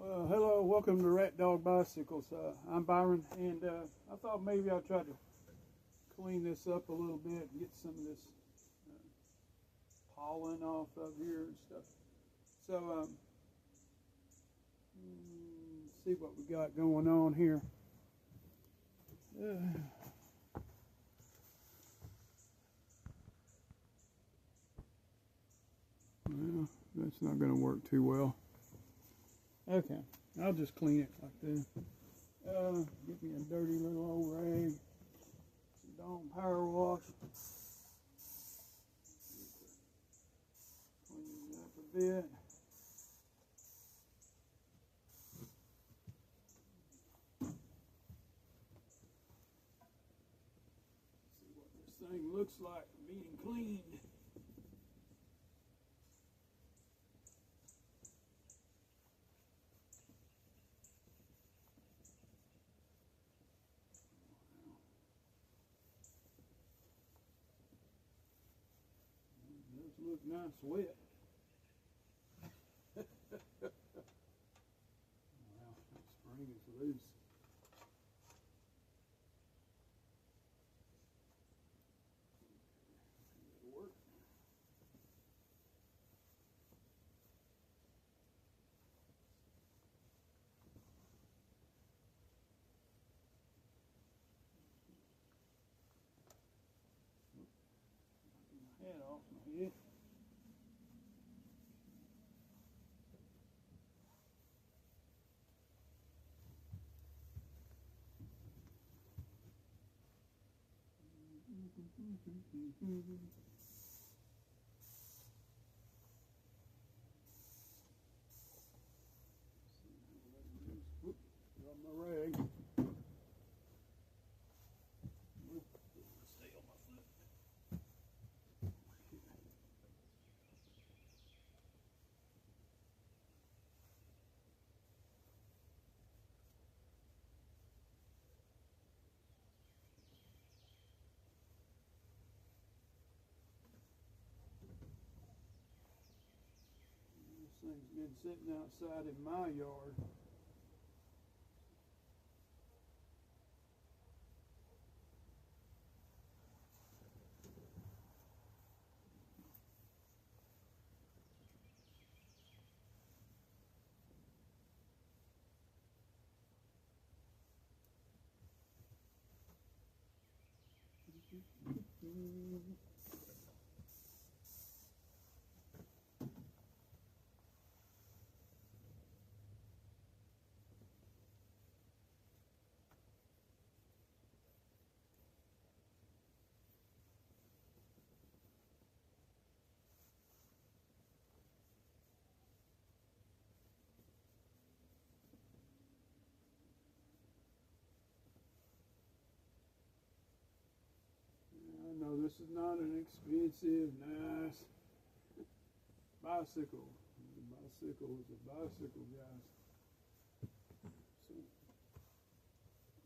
Hello, welcome to Rat Dog Bicycles. I'm Byron, and I thought maybe I'll try to clean this up a little bit and get some of this pollen off of here and stuff. So, see what we got going on here. Well, that's not going to work too well. Okay, I'll just clean it like this. Get me a dirty little old rag. Some Dawn Power Wash. Clean it up a bit. See what this thing looks like being cleaned. Look nice wet. Wow, that spring is loose. It'll work. My head off my head. Whoop, got my rag. Stay on my foot. This thing's been sitting outside in my yard. I know this is not an expensive, nice bicycle. The bicycle is a bicycle, guys. So,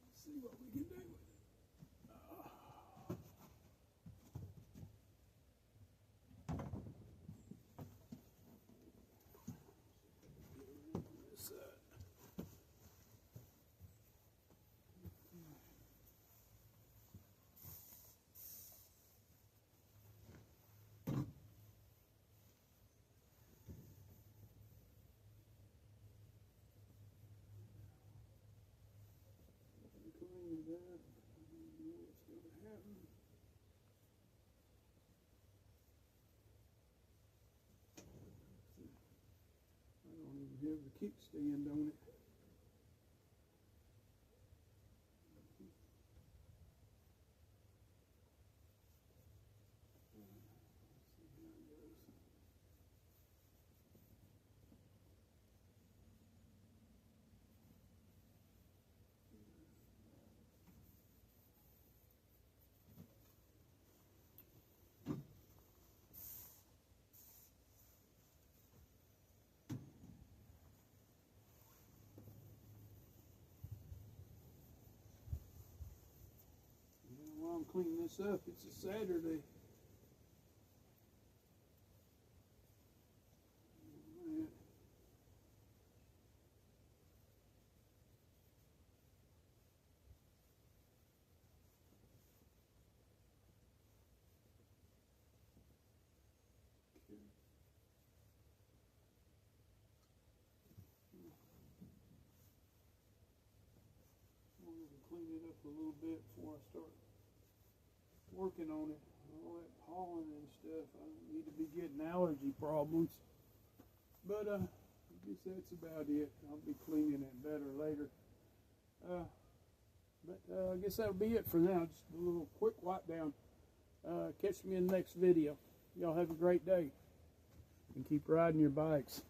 let's see what we can do with it. This side. Clean it up. I don't know what's going to happen. I don't even have the kickstand on it. While I'm cleaning this up, it's a Saturday. clean it up a little bit before I start working on it. All that pollen and stuff. I don't need to be getting allergy problems. But I guess that's about it. I'll be cleaning it better later. But I guess that'll be it for now. Just a little quick wipe down. Catch me in the next video. Y'all have a great day. And keep riding your bikes.